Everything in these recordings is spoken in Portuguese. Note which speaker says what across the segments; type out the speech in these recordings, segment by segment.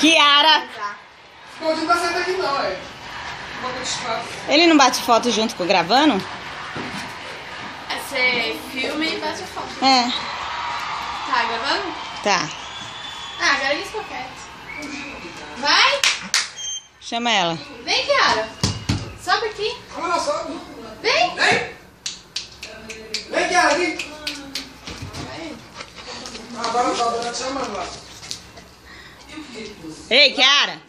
Speaker 1: Kiara!
Speaker 2: Ficou de passar aqui não, é.
Speaker 1: Ele não bate foto junto com gravando?
Speaker 3: Você filma e bate a foto.
Speaker 1: É.
Speaker 3: Tá gravando?
Speaker 1: Tá.
Speaker 3: Ah, agora eles quieto. Vai!
Speaker 1: Chama ela.
Speaker 3: Vem, Kiara. Sobe aqui.
Speaker 2: Vamos lá, sobe.
Speaker 3: Vem!
Speaker 2: Vem! Vem, Kiara, aqui. Agora tá te chamando lá.
Speaker 1: Ei, Kiara!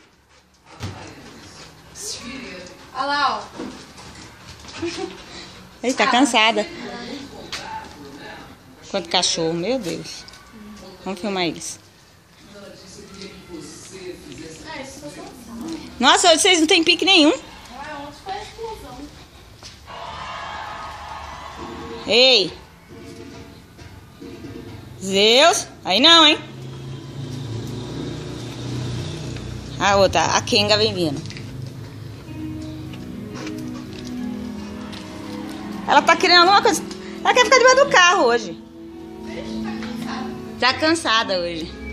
Speaker 3: Olha lá, ó.
Speaker 1: Ele tá cansada. Quanto cachorro, meu Deus. Vamos filmar eles.
Speaker 3: Ah, isso foi cansado.
Speaker 1: Nossa, hoje vocês não tem pique nenhum.
Speaker 3: Ah, ontem foi a explosão.
Speaker 1: Ei! Zeus! Aí não, hein? A outra, a Kenga vem vindo. Ela tá querendo alguma coisa. Ela quer ficar debaixo do carro hoje.
Speaker 3: Deixa, tá cansado.
Speaker 1: Tá cansada hoje.